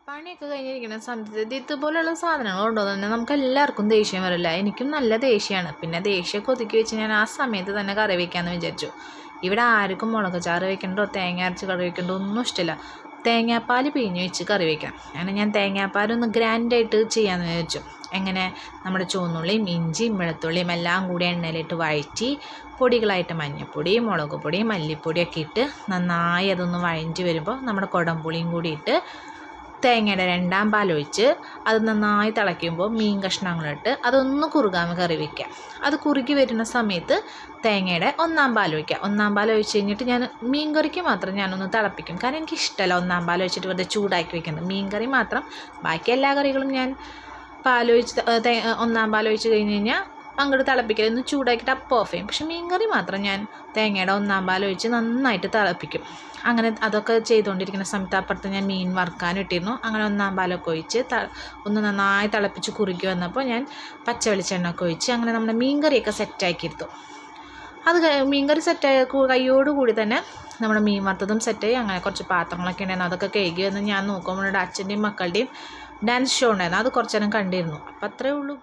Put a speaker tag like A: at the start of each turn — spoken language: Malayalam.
A: പണിയൊക്കെ കഴിഞ്ഞിരിക്കുന്ന സമയത്ത് ഇതുപോലെയുള്ള സാധനങ്ങൾ കൊണ്ടുവന്ന് നമുക്ക് എല്ലാവർക്കും ദേഷ്യം വരില്ല. എനിക്കും നല്ല ദേഷ്യമാണ്. പിന്നെ ദേഷ്യമൊക്കെ ഒതുക്കി വെച്ച് ഞാൻ ആ സമയത്ത് തന്നെ കറി വയ്ക്കാമെന്ന് വിചാരിച്ചു. ഇവിടെ ആർക്കും മുളക് ചാറ് വെക്കണ്ടോ തേങ്ങ അരച്ച് കറി വെക്കണ്ടോ ഒന്നും ഇഷ്ടമില്ല. തേങ്ങാപ്പാൽ പിഴിഞ്ഞ് വെച്ച് കറി വയ്ക്കണം. അങ്ങനെ ഞാൻ തേങ്ങാപ്പാലൊന്ന് ഗ്രാൻഡായിട്ട് ചെയ്യാമെന്ന് വിചാരിച്ചു. എങ്ങനെ നമ്മുടെ ചുവന്നുള്ളിയും ഇഞ്ചിയും വെളുത്തുള്ളിയും എല്ലാം കൂടി എണ്ണയിലിട്ട് വഴറ്റി പൊടികളായിട്ട് മഞ്ഞൾപ്പൊടി, മുളക് പൊടി, മല്ലിപ്പൊടിയൊക്കെ ഇട്ട് നന്നായി അതൊന്ന് വഴഞ്ഞ് വരുമ്പോൾ നമ്മുടെ കുടംപുളിയും കൂടി ഇട്ട് തേങ്ങയുടെ രണ്ടാം പാലൊഴിച്ച് അത് നന്നായി തിളയ്ക്കുമ്പോൾ മീൻ കഷ്ണങ്ങളിട്ട് അതൊന്ന് കുറുകാൻ കറി വയ്ക്കുക. അത് കുറുകി വരുന്ന സമയത്ത് തേങ്ങയുടെ ഒന്നാം പാലൊഴിക്കുക. ഒന്നാം പാലൊഴിച്ച് കഴിഞ്ഞിട്ട് ഞാൻ മീൻ കറിക്ക് മാത്രം ഞാനൊന്ന് തിളപ്പിക്കും. കാരണം എനിക്കിഷ്ടമല്ല ഒന്നാം പാലൊഴിച്ചിട്ട് വെറുതെ ചൂടാക്കി വെക്കുന്നത്. മീൻ കറി മാത്രം, ബാക്കി എല്ലാ കറികളും ഞാൻ ഒന്നാം പാലൊഴിച്ച് കഴിഞ്ഞ് കഴിഞ്ഞാൽ അങ്ങോട്ട് തിളപ്പിക്കൽ ഒന്ന് ചൂടാക്കിയിട്ട് അപ്പം ഓഫ് ചെയ്യും. പക്ഷെ മീൻ കറി മാത്രം ഞാൻ തേങ്ങയുടെ ഒന്നാം പാലൊഴിച്ച് നന്നായിട്ട് തിളപ്പിക്കും. അങ്ങനെ അതൊക്കെ ചെയ്തുകൊണ്ടിരിക്കുന്ന സമയത്ത് അപ്പുറത്ത് ഞാൻ മീൻ വറുക്കാനിട്ടിരുന്നു. അങ്ങനെ ഒന്നാം പാലൊക്കെ ഒഴിച്ച് ഒന്ന് നന്നായി തിളപ്പിച്ച് കുറുക്കി വന്നപ്പോൾ ഞാൻ പച്ച വെളിച്ചെണ്ണ ഒക്കെ ഒഴിച്ച് അങ്ങനെ നമ്മുടെ മീൻ കറിയൊക്കെ സെറ്റാക്കിയെടുത്തു. അത് മീൻ കറി സെറ്റായ കയ്യോടുകൂടി തന്നെ നമ്മുടെ മീൻ വറുത്തതും സെറ്റായി. അങ്ങനെ കുറച്ച് പാത്രങ്ങളൊക്കെ ഉണ്ടായിരുന്നു, അതൊക്കെ കഴുകി വന്ന് ഞാൻ നോക്കുമ്പോൾ അച്ഛൻ്റെയും മക്കളുടെയും ഡാൻസ് ഷോ ഉണ്ടായിരുന്നു. അത് കുറച്ച് നേരം കണ്ടിരുന്നു. അപ്പം അത്രയേ ഉള്ളൂ.